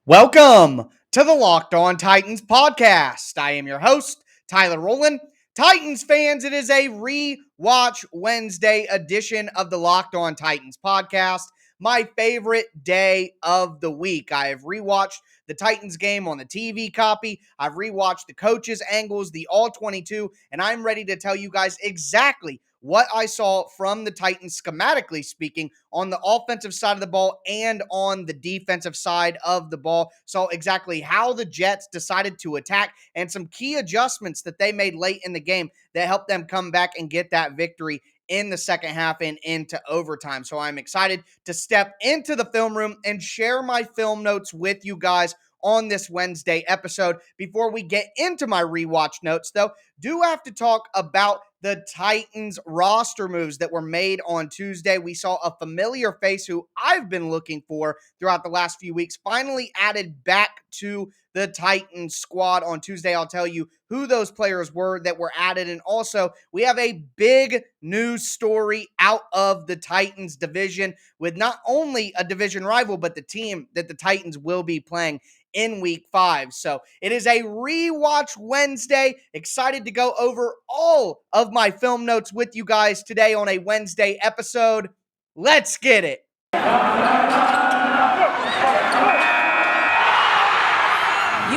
Welcome to the Locked On Titans podcast. I am your host, Tyler Rowland. Titans fans, it is a REWATCH Wednesday edition of the Locked On Titans podcast. My favorite day of the week. I have rewatched the Titans game on the TV copy. I've rewatched the coaches' angles, the all 22, and I'm ready to tell you guys exactly what I saw from the Titans, schematically speaking, on the offensive side of the ball and on the defensive side of the ball. Saw exactly how the Jets decided to attack and some key adjustments that they made late in the game that helped them come back and get that victory in the second half and into overtime. So I'm excited to step into the film room and share my film notes with you guys on this Wednesday episode. Before we get into my rewatch notes, though, do have to talk about the Titans roster moves that were made on Tuesday. We saw a familiar face who I've been looking for throughout the last few weeks finally added back to the Titans squad on Tuesday. I'll tell you who those players were that were added. And also, we have a big news story out of the Titans division with not only a division rival, but the team that the Titans will be playing in week 5. So it is a rewatch Wednesday. Excited to go over all of my film notes with you guys today on a Wednesday episode. Let's get it. You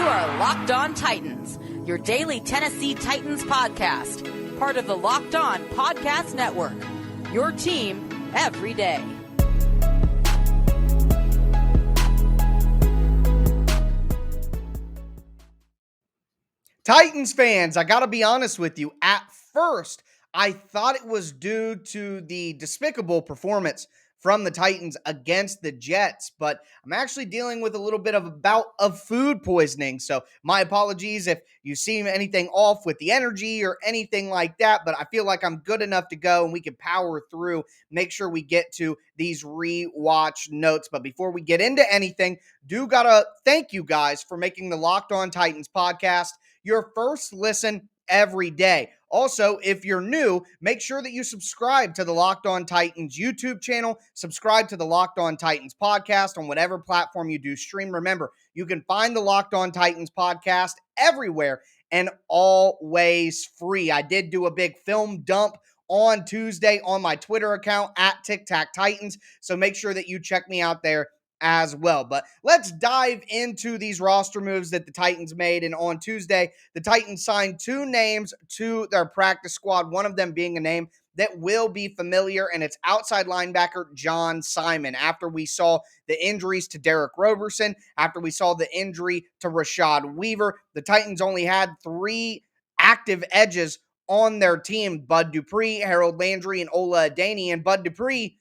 are Locked On Titans, your daily Tennessee Titans podcast, part of the Locked On Podcast Network, your team every day. Titans fans, I got to be honest with you. At first, I thought it was due to the despicable performance from the Titans against the Jets, but I'm actually dealing with a little bit of a bout of food poisoning. So my apologies if you see anything off with the energy or anything like that, but I feel like I'm good enough to go and we can power through, make sure we get to these rewatch notes. But before we get into anything, gotta thank you guys for making the Locked On Titans podcast your first listen every day. Also, if you're new, make sure that you subscribe to the Locked On Titans YouTube channel, subscribe to the Locked On Titans podcast on whatever platform you do stream. Remember, you can find the Locked On Titans podcast everywhere and always free. I did do a big film dump on Tuesday on my Twitter account at Tic Tac Titans, so make sure that you check me out there as well. But let's dive into these roster moves that the Titans made. And on Tuesday, the Titans signed 2 names to their practice squad, one of them being a name that will be familiar, and it's outside linebacker John Simon. After we saw the injuries to Derek Roberson, after we saw the injury to Rashad Weaver, the Titans only had 3 active edges on their team: Bud Dupree, Harold Landry, and Ola Adeniyi. And Bud Dupree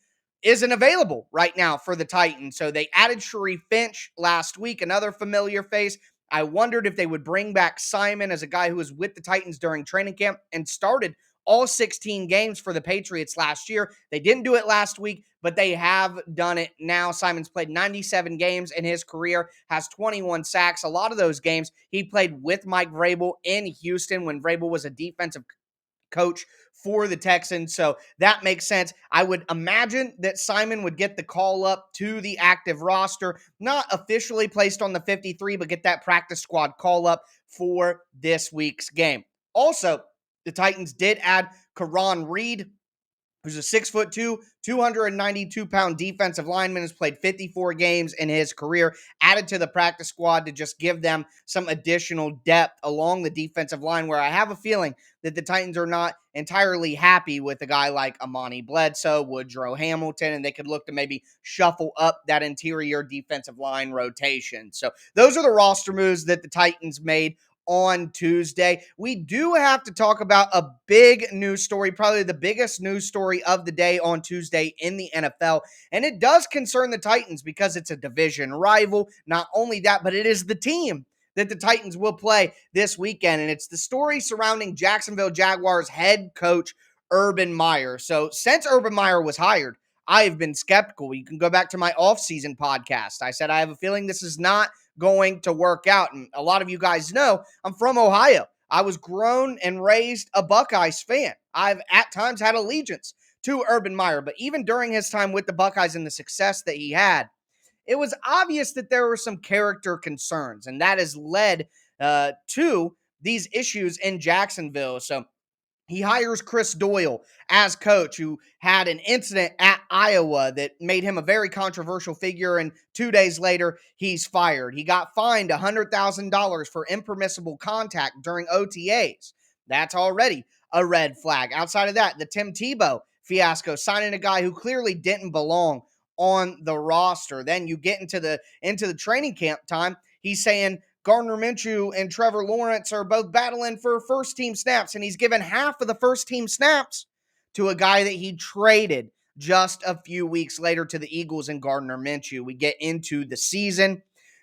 isn't available right now for the Titans. So they added Sharif Finch last week, another familiar face. I wondered if they would bring back Simon as a guy who was with the Titans during training camp and started all 16 games for the Patriots last year. They didn't do it last week, but they have done it now. Simon's played 97 games in his career, has 21 sacks. A lot of those games he played with Mike Vrabel in Houston when Vrabel was a defensive coach for the Texans. So that makes sense. I would imagine that Simon would get the call up to the active roster, not officially placed on the 53, but get that practice squad call up for this week's game. Also, the Titans did add Karan Reed, who's a 6'2", 292-pound defensive lineman, who's played 54 games in his career, added to the practice squad to just give them some additional depth along the defensive line, where I have a feeling that the Titans are not entirely happy with a guy like Amani Bledsoe, Woodrow Hamilton, and they could look to maybe shuffle up that interior defensive line rotation. So those are the roster moves that the Titans made on Tuesday. We do have to talk about a big news story, probably the biggest news story of the day on Tuesday in the NFL, and it does concern the Titans because it's a division rival. Not only that, but it is the team that the Titans will play this weekend, and it's the story surrounding Jacksonville Jaguars head coach Urban Meyer. So since Urban Meyer was hired, I have been skeptical. You can go back to my offseason podcast. I said I have a feeling this is not going to work out. And a lot of you guys know I'm from Ohio. I was grown and raised a Buckeyes fan. I've at times had allegiance to Urban Meyer, but even during his time with the Buckeyes and the success that he had, it was obvious that there were some character concerns, and that has led to these issues in Jacksonville. So he hires Chris Doyle as coach, who had an incident at Iowa that made him a very controversial figure. And 2 days later, he's fired. He got fined $100,000 for impermissible contact during OTAs. That's already a red flag. Outside of that, the Tim Tebow fiasco, signing a guy who clearly didn't belong on the roster. Then you get into the training camp time. He's saying Gardner Minshew and Trevor Lawrence are both battling for first team snaps, and he's given half of the first team snaps to a guy that he traded just a few weeks later to the Eagles and Gardner Minshew. We get into the season.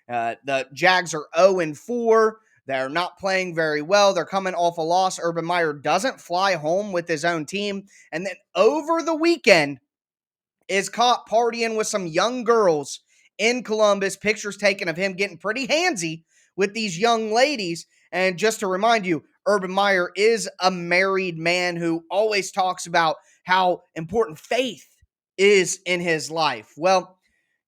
The Jags are 0-4. They're not playing very well. They're coming off a loss. Urban Meyer doesn't fly home with his own team. And then over the weekend, is caught partying with some young girls in Columbus. Pictures taken of him getting pretty handsy with these young ladies. And just to remind you, Urban Meyer is a married man who always talks about how important faith is in his life. Well,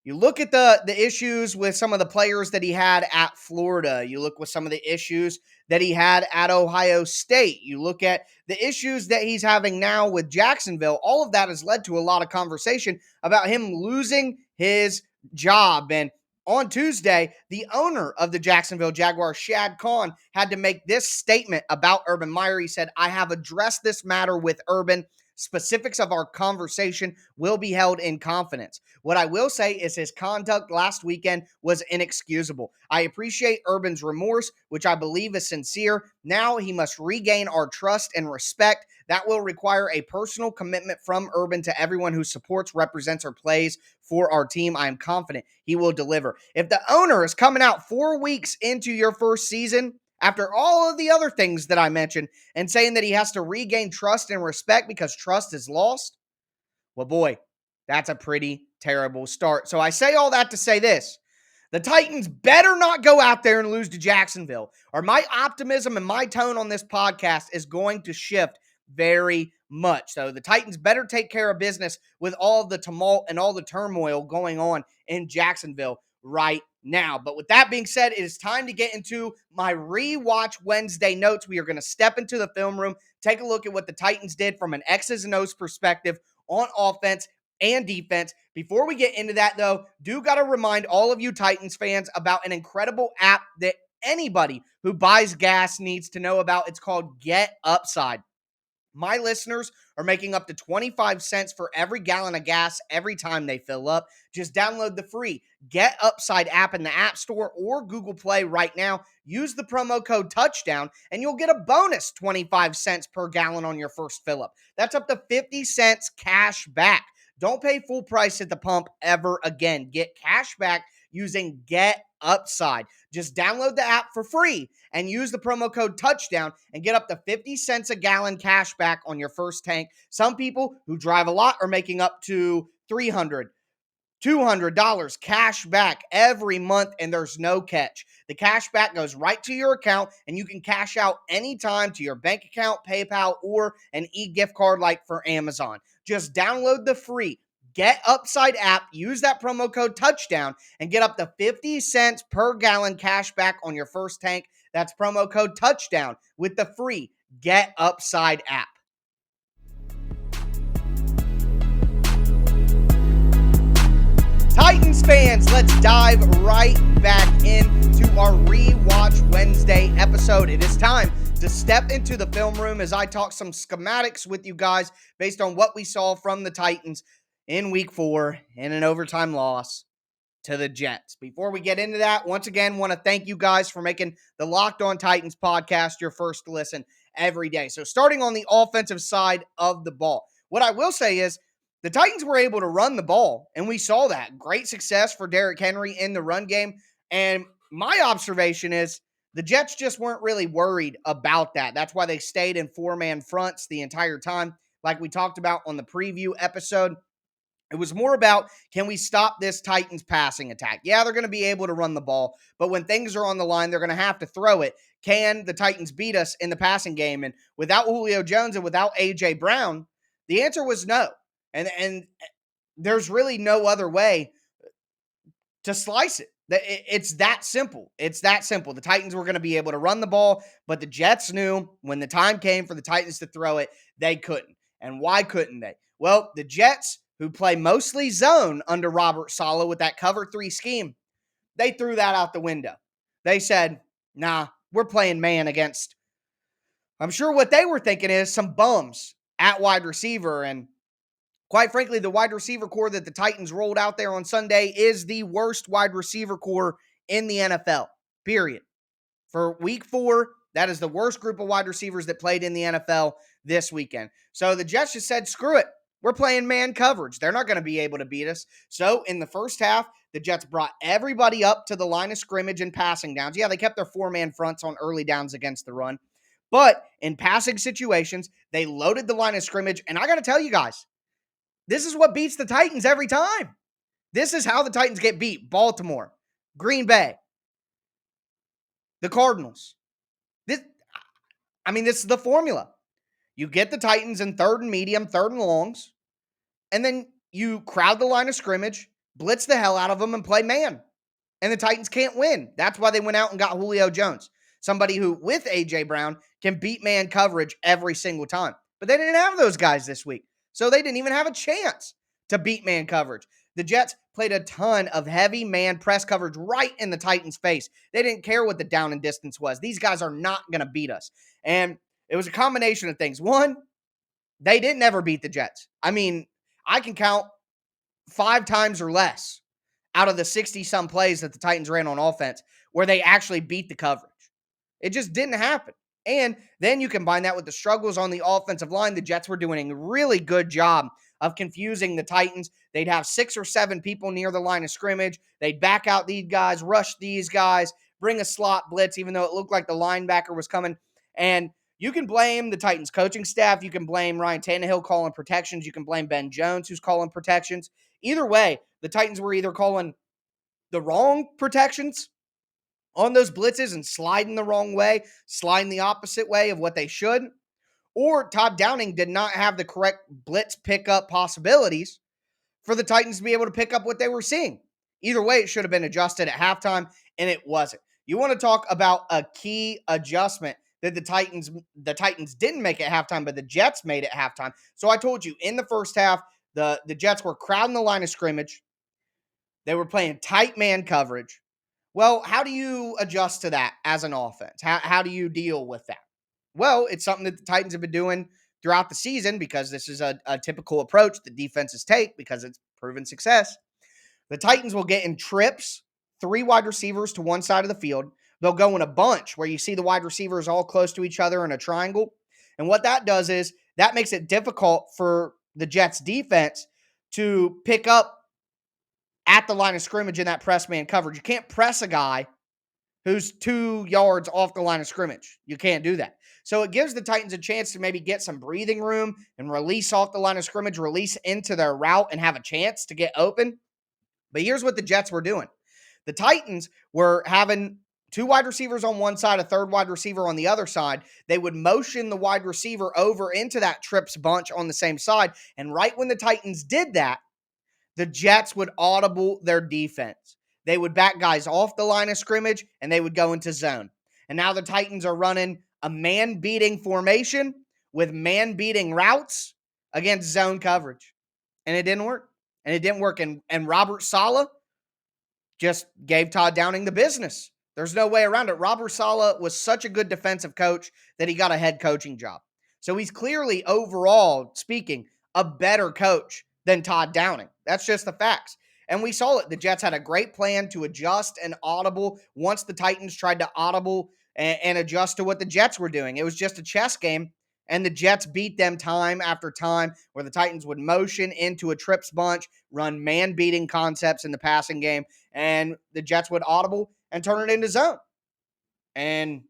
you look at the issues with some of the players that he had at Florida. You look with some of the issues that he had at Ohio State. You look at the issues that he's having now with Jacksonville. All of that has led to a lot of conversation about him losing his job. And on Tuesday, the owner of the Jacksonville Jaguars, Shad Khan, had to make this statement about Urban Meyer. He said, "I have addressed this matter with Urban. Specifics of our conversation will be held in confidence. What I will say is his conduct last weekend was inexcusable. I appreciate Urban's remorse, which I believe is sincere. Now he must regain our trust and respect. That will require a personal commitment from Urban to everyone who supports, represents, or plays for our team. I am confident he will deliver." If the owner is coming out 4 weeks into your first season, after all of the other things that I mentioned, and saying that he has to regain trust and respect because trust is lost, well, boy, that's a pretty terrible start. So I say all that to say this. The Titans better not go out there and lose to Jacksonville, or my optimism and my tone on this podcast is going to shift very much. So the Titans better take care of business with all the tumult and all the turmoil going on in Jacksonville right now. But with that being said, it is time to get into my rewatch Wednesday notes. We are going to step into the film room, take a look at what the Titans did from an X's and O's perspective on offense and defense. Before we get into that, though, do got to remind all of you Titans fans about an incredible app that anybody who buys gas needs to know about. It's called Get Upside. My listeners are making up to 25 cents for every gallon of gas every time they fill up. Just download the free Get Upside app in the App Store or Google Play right now. Use the promo code Touchdown, and you'll get a bonus 25 cents per gallon on your first fill up. That's up to 50 cents cash back. Don't pay full price at the pump ever again. Get cash back using Get Upside. Just download the app for free and use the promo code Touchdown and get up to 50 cents a gallon cash back on your first tank. Some people who drive a lot are making up to $300, $200 cash back every month, and there's no catch. The cash back goes right to your account, and you can cash out anytime to your bank account, PayPal, or an e-gift card like for Amazon. Just download the free Get Upside app, use that promo code Touchdown, and get up to 50 cents per gallon cash back on your first tank. That's promo code Touchdown with the free Get Upside app. Titans fans, let's dive right back into our Rewatch Wednesday episode. It is time to step into the film room as I talk some schematics with you guys based on what we saw from the Titans in week 4 in an overtime loss to the Jets. Before we get into that, once again, want to thank you guys for making the Locked On Titans podcast your first listen every day. So starting on the offensive side of the ball, what I will say is the Titans were able to run the ball, and we saw that. Great success for Derrick Henry in the run game. And my observation is the Jets just weren't really worried about that. That's why they stayed in 4-man fronts the entire time, like we talked about on the preview episode. It was more about, can we stop this Titans passing attack? Yeah, they're going to be able to run the ball, but when things are on the line, they're going to have to throw it. Can the Titans beat us in the passing game? And without Julio Jones and without A.J. Brown, the answer was no. And there's really no other way to slice it. It's that simple. It's that simple. The Titans were going to be able to run the ball, but the Jets knew when the time came for the Titans to throw it, they couldn't. And why couldn't they? Well, the Jets, who play mostly zone under Robert Saleh with that cover 3 scheme, they threw that out the window. They said, nah, we're playing man against, I'm sure what they were thinking is some bums at wide receiver. And quite frankly, the wide receiver core that the Titans rolled out there on Sunday is the worst wide receiver core in the NFL, period. For week 4, that is the worst group of wide receivers that played in the NFL this weekend. So the Jets just said, screw it. We're playing man coverage. They're not going to be able to beat us. So in the first half, the Jets brought everybody up to the line of scrimmage and passing downs. Yeah, they kept their 4-man fronts on early downs against the run. But in passing situations, they loaded the line of scrimmage. And I got to tell you guys, this is what beats the Titans every time. This is how the Titans get beat. Baltimore, Green Bay, the Cardinals. This is the formula. You get the Titans in 3rd and medium, 3rd and longs, and then you crowd the line of scrimmage, blitz the hell out of them, and play man. And the Titans can't win. That's why they went out and got Julio Jones, somebody who, with A.J. Brown, can beat man coverage every single time. But they didn't have those guys this week, so they didn't even have a chance to beat man coverage. The Jets played a ton of heavy man press coverage right in the Titans' face. They didn't care what the down and distance was. These guys are not going to beat us. And it was a combination of things. One, they didn't ever beat the Jets. I can count 5 times or less out of the 60-some plays that the Titans ran on offense where they actually beat the coverage. It just didn't happen. And then you combine that with the struggles on the offensive line. The Jets were doing a really good job of confusing the Titans. They'd have 6 or 7 people near the line of scrimmage. They'd back out these guys, rush these guys, bring a slot blitz, even though it looked like the linebacker was coming. And you can blame the Titans coaching staff. You can blame Ryan Tannehill calling protections. You can blame Ben Jones, who's calling protections. Either way, the Titans were either calling the wrong protections on those blitzes and sliding the wrong way, sliding the opposite way of what they should, or Todd Downing did not have the correct blitz pickup possibilities for the Titans to be able to pick up what they were seeing. Either way, it should have been adjusted at halftime, and it wasn't. You want to talk about a key adjustment that the Titans didn't make at halftime, but the Jets made at halftime. So I told you, in the first half, the Jets were crowding the line of scrimmage. They were playing tight man coverage. Well, how do you adjust to that as an offense? How do you deal with that? Well, it's something that the Titans have been doing throughout the season because this is a typical approach that defenses take because it's proven success. The Titans will get in trips, 3 wide receivers to one side of the field. They'll go in a bunch where you see the wide receivers all close to each other in a triangle. And what that does is that makes it difficult for the Jets defense to pick up at the line of scrimmage in that press man coverage. You can't press a guy who's 2 yards off the line of scrimmage. You can't do that. So it gives the Titans a chance to maybe get some breathing room and release off the line of scrimmage, release into their route and have a chance to get open. But here's what the Jets were doing. The Titans were having 2 wide receivers on one side, a 3rd wide receiver on the other side. They would motion the wide receiver over into that trips bunch on the same side. And right when the Titans did that, the Jets would audible their defense. They would back guys off the line of scrimmage, and they would go into zone. And now the Titans are running a man-beating formation with man-beating routes against zone coverage. And it didn't work. And Robert Saleh just gave Todd Downing the business. There's no way around it. Robert Saleh was such a good defensive coach that he got a head coaching job. So he's clearly, overall speaking, a better coach than Todd Downing. That's just the facts. And we saw it. The Jets had a great plan to adjust and audible once the Titans tried to audible and adjust to what the Jets were doing. It was just a chess game, and the Jets beat them time after time where the Titans would motion into a trips bunch, run man-beating concepts in the passing game, and the Jets would audible and turn it into zone. And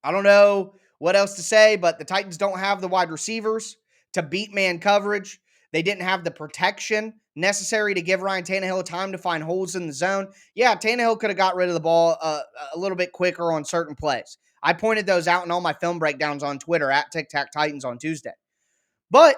I don't know what else to say, but the Titans don't have the wide receivers to beat man coverage. They didn't have the protection necessary to give Ryan Tannehill time to find holes in the zone. Yeah, Tannehill could have got rid of the ball a little bit quicker on certain plays. I pointed those out in all my film breakdowns on Twitter at Tic Tac Titans on Tuesday. But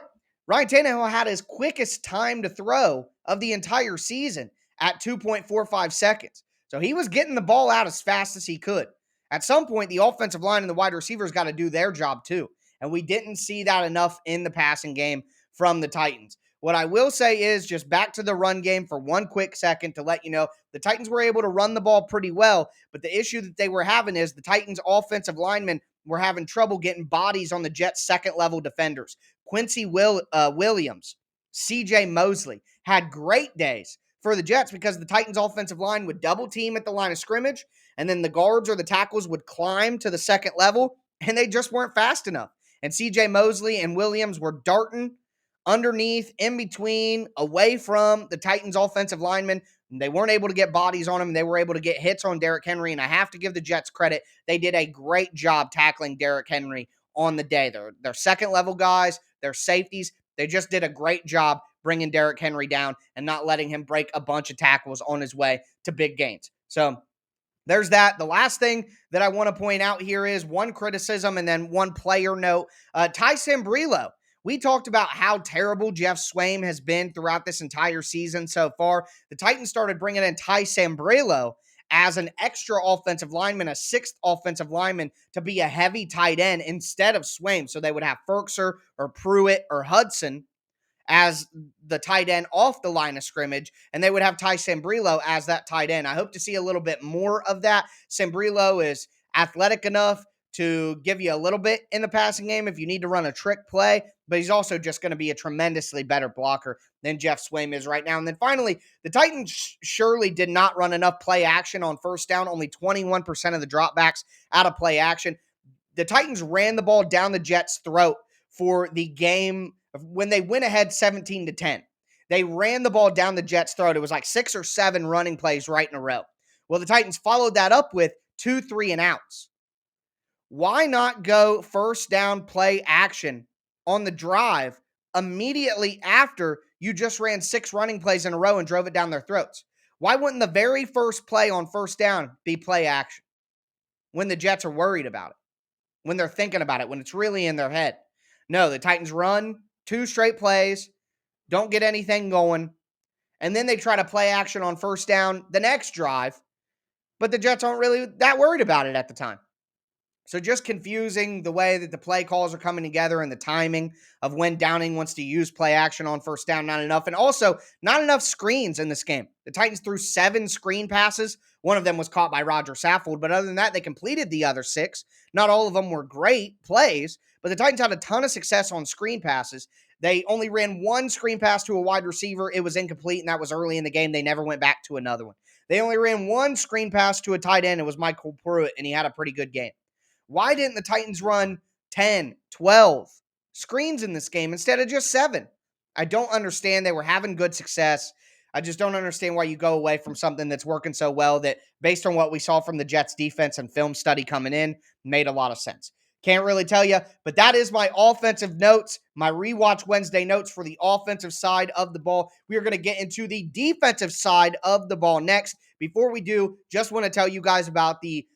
Ryan Tannehill had his quickest time to throw of the entire season at 2.45 seconds. So he was getting the ball out as fast as he could. At some point, the offensive line and the wide receivers got to do their job too. And we didn't see that enough in the passing game from the Titans. What I will say is just back to the run game for one quick second to let you know the Titans were able to run the ball pretty well, but the issue that they were having is the Titans' offensive linemen were having trouble getting bodies on the Jets' second-level defenders. Quincy Williams, C.J. Mosley had great days for the Jets because the Titans' offensive line would double team at the line of scrimmage, and then the guards or the tackles would climb to the second level, and they just weren't fast enough. And C.J. Mosley and Williams were darting underneath, in between, away from the Titans' offensive linemen. They weren't able to get bodies on him. They were able to get hits on Derrick Henry, and I have to give the Jets credit. They did a great job tackling Derrick Henry on the day. They're second-level guys. They're safeties. They just did a great job bringing Derrick Henry down and not letting him break a bunch of tackles on his way to big gains. So there's that. The last thing that I want to point out here is one criticism and then one player note. Ty Sambrailo. We talked about how terrible Jeff Swaim has been throughout this entire season so far. The Titans started bringing in Ty Sambrailo as an extra offensive lineman, a sixth offensive lineman, to be a heavy tight end instead of Swaim. So they would have Ferkser or Pruitt or Hudson as the tight end off the line of scrimmage, and they would have Ty Sambrailo as that tight end. I hope to see a little bit more of that. Sambrailo is athletic enough to give you a little bit in the passing game if you need to run a trick play, but he's also just going to be a tremendously better blocker than Jeff Swaim is right now. And then finally, the Titans surely did not run enough play action on first down, only 21% of the dropbacks out of play action. The Titans ran the ball down the Jets' throat for the game when they went ahead 17-10. They ran the ball down the Jets' throat. It was like 6 or 7 running plays right in a row. Well, the Titans followed that up with 2 3-and-outs. Why not go first down play action on the drive immediately after you just ran 6 running plays in a row and drove it down their throats? Why wouldn't the very first play on first down be play action when the Jets are worried about it, when they're thinking about it, when it's really in their head? No, the Titans run 2 straight plays, don't get anything going, and then they try to play action on first down the next drive, but the Jets aren't really that worried about it at the time. So just confusing the way that the play calls are coming together and the timing of when Downing wants to use play action on first down, not enough. And also, not enough screens in this game. The Titans threw 7 screen passes. One of them was caught by Roger Saffold, but other than that, they completed the other 6. Not all of them were great plays, but the Titans had a ton of success on screen passes. They only ran 1 screen pass to a wide receiver. It was incomplete, and that was early in the game. They never went back to another one. They only ran 1 screen pass to a tight end. It was Michael Pruitt, and he had a pretty good game. Why didn't the Titans run 10, 12 screens in this game instead of just 7? I don't understand. They were having good success. I just don't understand why you go away from something that's working so well that, based on what we saw from the Jets defense and film study coming in, made a lot of sense. Can't really tell you, but that is my offensive notes, my Rewatch Wednesday notes for the offensive side of the ball. We are going to get into the defensive side of the ball next. Before we do, just want to tell you guys about the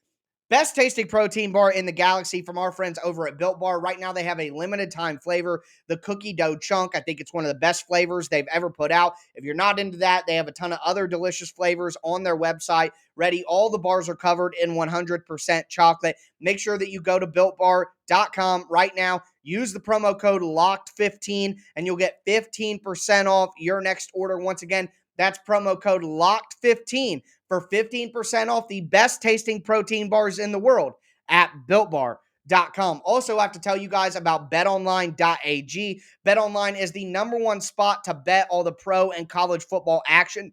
best tasting protein bar in the galaxy from our friends over at Built Bar. Right now, they have a limited time flavor, the cookie dough chunk. I think it's one of the best flavors they've ever put out. If you're not into that, they have a ton of other delicious flavors on their website ready. All the bars are covered in 100% chocolate. Make sure that you go to BuiltBar.com right now. Use the promo code LOCKED15 and you'll get 15% off your next order. Once again, that's promo code LOCKED15 for 15% off the best tasting protein bars in the world at BuiltBar.com. Also, I have to tell you guys about betonline.ag. BetOnline is the #1 spot to bet all the pro and college football action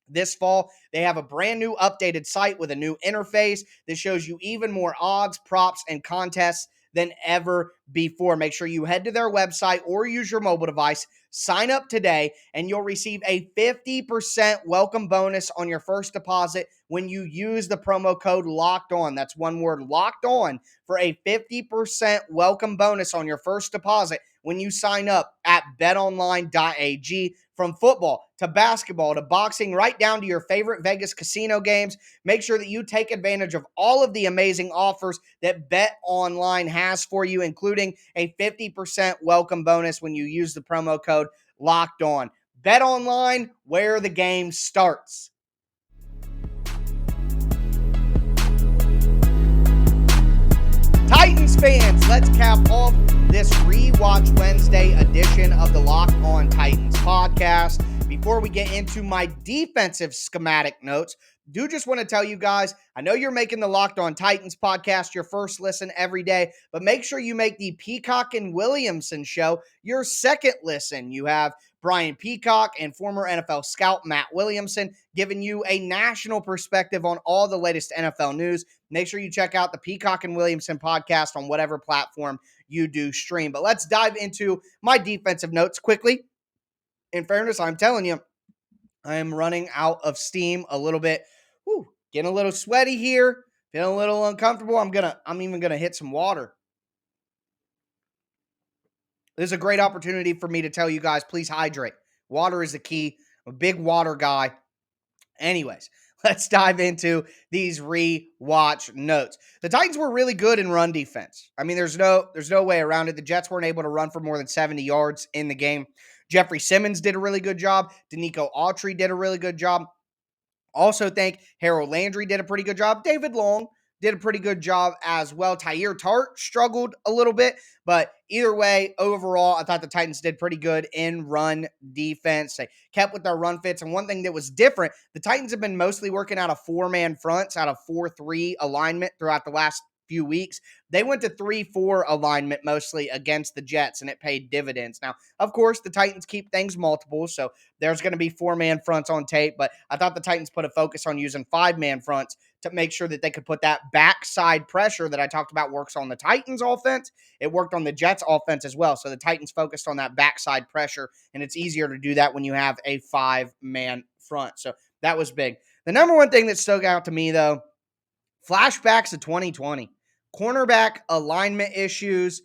this fall. They have a brand new updated site with a new interface that shows you even more odds, props, and contests than ever before. Make sure you head to their website or use your mobile device, sign up today, and you'll receive a 50% welcome bonus on your first deposit when you use the promo code Locked On. That's one word, Locked On, for a 50% welcome bonus on your first deposit when you sign up at betonline.ag. From football to basketball to boxing, right down to your favorite Vegas casino games, make sure that you take advantage of all of the amazing offers that BetOnline has for you, including a 50% welcome bonus when you use the promo code Locked On. Bet online, where the game starts. Titans fans, let's cap off this Rewatch Wednesday edition of the Locked On Titans podcast. Before we get into my defensive schematic notes, do just want to tell you guys, I know you're making the Locked On Titans podcast your first listen every day, but make sure you make the Peacock and Williamson show your second listen. You have Brian Peacock and former NFL scout Matt Williamson giving you a national perspective on all the latest NFL news. Make sure you check out the Peacock and Williamson podcast on whatever platform you do stream. But let's dive into my defensive notes quickly. In fairness, I'm telling you, I am running out of steam a little bit. Getting a little sweaty here, feeling a little uncomfortable. I'm even gonna hit some water. This is a great opportunity for me to tell you guys, please hydrate. Water is the key. I'm a big water guy. Anyways, let's dive into these rewatch notes. The Titans were really good in run defense. I mean, there's no way around it. The Jets weren't able to run for more than 70 yards in the game. Jeffrey Simmons did a really good job. Danico Autry did a really good job. Also think Harold Landry did a pretty good job. David Long did a pretty good job as well. Tyir Tart struggled a little bit, but either way, overall, I thought the Titans did pretty good in run defense. They kept with their run fits, and one thing that was different, the Titans have been mostly working out of four-man fronts, out of 4-3 alignment throughout the last few weeks. They went to 3-4 alignment mostly against the Jets, and it paid dividends. Now, of course, the Titans keep things multiple, so there's going to be four-man fronts on tape, but I thought the Titans put a focus on using five-man fronts to make sure that they could put that backside pressure that I talked about works on the Titans offense. It worked on the Jets offense as well. So the Titans focused on that backside pressure, and it's easier to do that when you have a five-man front. So that was big. The number one thing that stuck out to me, though, flashbacks of 2020. Cornerback alignment issues,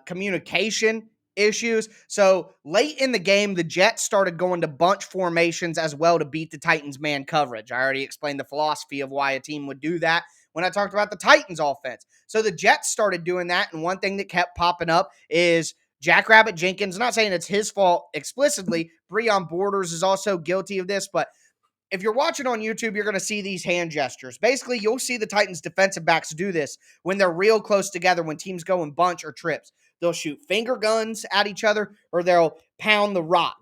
communication issues. So late in the game, the Jets started going to bunch formations as well to beat the Titans man coverage. I already explained the philosophy of why a team would do that when I talked about the Titans offense. So the Jets started doing that, and one thing that kept popping up is Jackrabbit Jenkins. Not saying it's his fault explicitly. Breon Borders is also guilty of this, but if you're watching on YouTube, you're going to see these hand gestures. Basically, you'll see the Titans defensive backs do this when they're real close together, when teams go in bunch or trips. They'll shoot finger guns at each other, or they'll pound the rock.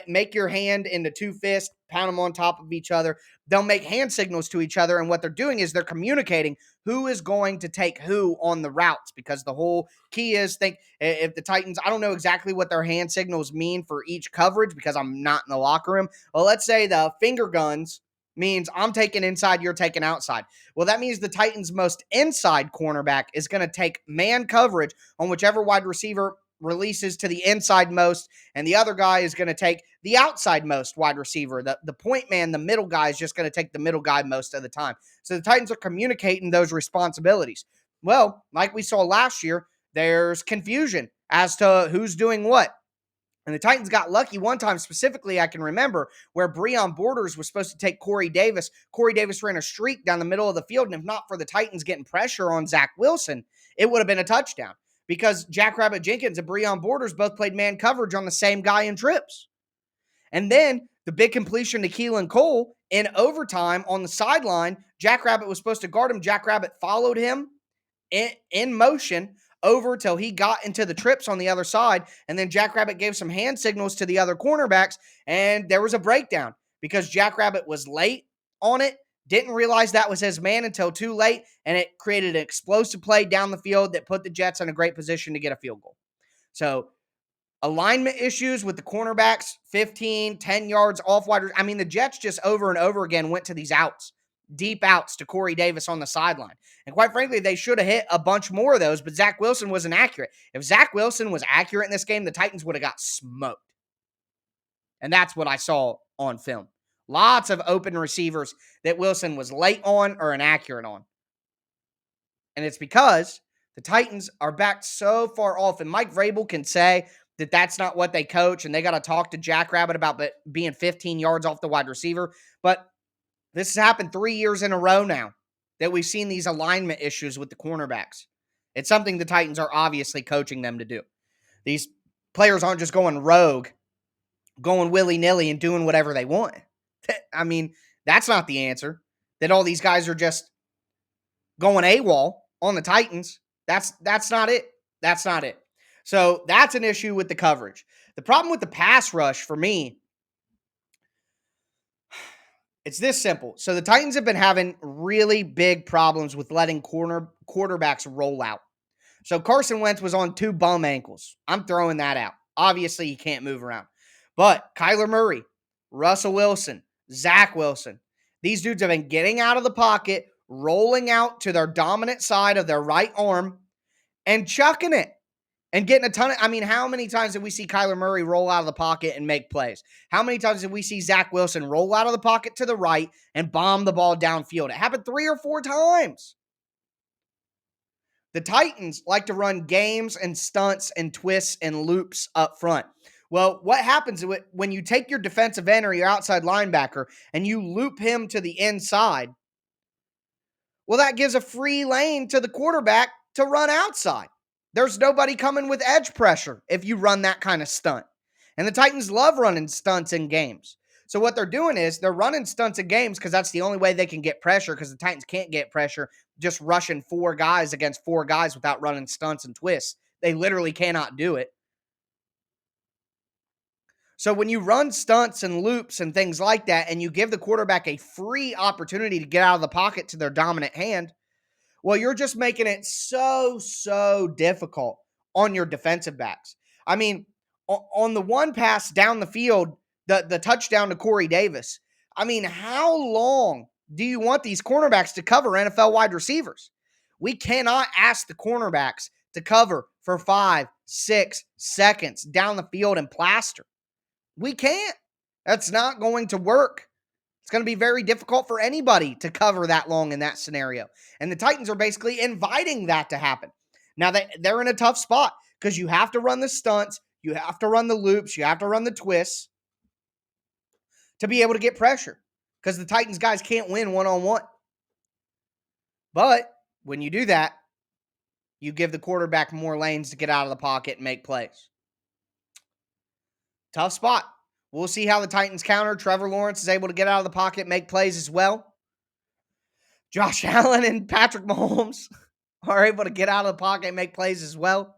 Make your hand into two fists, pound them on top of each other. They'll make hand signals to each other, and what they're doing is they're communicating who is going to take who on the routes, because the whole key is, think if the Titans, I don't know exactly what their hand signals mean for each coverage because I'm not in the locker room. Well, let's say the finger guns means I'm taking inside, you're taking outside. Well, that means the Titans' most inside cornerback is going to take man coverage on whichever wide receiver releases to the inside most, and the other guy is going to take the outside most wide receiver. The point man, the middle guy, is just going to take the middle guy most of the time. So the Titans are communicating those responsibilities. Well, like we saw last year, there's confusion as to who's doing what. And the Titans got lucky one time specifically, I can remember, where Breon Borders was supposed to take Corey Davis. Corey Davis ran a streak down the middle of the field, and if not for the Titans getting pressure on Zach Wilson, it would have been a touchdown, because Jackrabbit Jenkins and Breon Borders both played man coverage on the same guy in trips. And then the big completion to Keelan Cole in overtime on the sideline, Jackrabbit was supposed to guard him. Jackrabbit followed him in motion over till he got into the trips on the other side, and then Jackrabbit gave some hand signals to the other cornerbacks, and there was a breakdown because Jackrabbit was late on it, didn't realize that was his man until too late, and it created an explosive play down the field that put the Jets in a great position to get a field goal. So alignment issues with the cornerbacks, 15, 10 yards off wide. I mean, the Jets just over and over again went to these outs, deep outs to Corey Davis on the sideline. And quite frankly, they should have hit a bunch more of those, but Zach Wilson wasn't accurate. If Zach Wilson was accurate in this game, the Titans would have got smoked. And that's what I saw on film. Lots of open receivers that Wilson was late on or inaccurate on. And it's because the Titans are backed so far off. And Mike Vrabel can say that that's not what they coach, and they got to talk to Jackrabbit about being 15 yards off the wide receiver. But this has happened 3 years in a row now that we've seen these alignment issues with the cornerbacks. It's something the Titans are obviously coaching them to do. These players aren't just going rogue going willy-nilly and doing whatever they want. I mean, that's not the answer. That all these guys are just going AWOL on the Titans. That's not it. That's not it. So that's an issue with the coverage. The problem with the pass rush for me, it's this simple. So the Titans have been having really big problems with letting quarterbacks roll out. So Carson Wentz was on 2 bum ankles. I'm throwing that out. Obviously, he can't move around. But Kyler Murray, Russell Wilson, Zach Wilson, these dudes have been getting out of the pocket, rolling out to their dominant side of their right arm, and chucking it. And getting a ton of, how many times did we see Kyler Murray roll out of the pocket and make plays? How many times did we see Zach Wilson roll out of the pocket to the right and bomb the ball downfield? It happened 3 or 4 times. The Titans like to run games and stunts and twists and loops up front. Well, what happens when you take your defensive end or your outside linebacker and you loop him to the inside? Well, that gives a free lane to the quarterback to run outside. There's nobody coming with edge pressure if you run that kind of stunt. And the Titans love running stunts in games. So what they're doing is they're running stunts in games because that's the only way they can get pressure, because the Titans can't get pressure just rushing 4 guys against 4 guys without running stunts and twists. They literally cannot do it. So when you run stunts and loops and things like that, and you give the quarterback a free opportunity to get out of the pocket to their dominant hand, well, you're just making it so difficult on your defensive backs. I mean, on the one pass down the field, the touchdown to Corey Davis, how long do you want these cornerbacks to cover NFL wide receivers? We cannot ask the cornerbacks to cover for 5, 6 seconds down the field and plaster. We can't. That's not going to work. It's going to be very difficult for anybody to cover that long in that scenario. And the Titans are basically inviting that to happen. Now, they're in a tough spot because you have to run the stunts, you have to run the loops, you have to run the twists to be able to get pressure, because the Titans guys can't win one-on-one. But when you do that, you give the quarterback more lanes to get out of the pocket and make plays. Tough spot. We'll see how the Titans counter. Trevor Lawrence is able to get out of the pocket, make plays as well. Josh Allen and Patrick Mahomes are able to get out of the pocket and make plays as well.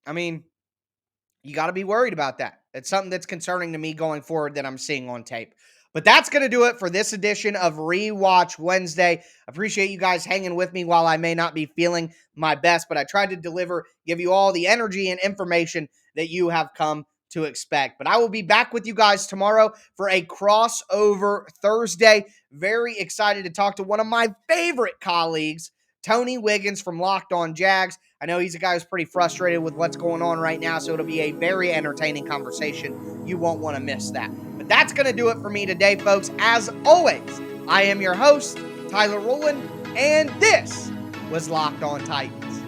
You got to be worried about that. It's something that's concerning to me going forward that I'm seeing on tape. But that's going to do it for this edition of Rewatch Wednesday. Appreciate you guys hanging with me while I may not be feeling my best, but I tried to deliver, give you all the energy and information that you have come to expect. But I will be back with you guys tomorrow for a crossover Thursday. Very excited to talk to one of my favorite colleagues, Tony Wiggins from Locked On Jags. I know he's a guy who's pretty frustrated with what's going on right now, so it'll be a very entertaining conversation. You won't want to miss that. But that's going to do it for me today, folks. As always, I am your host, Tyler Rowland, and this was Locked On Titans.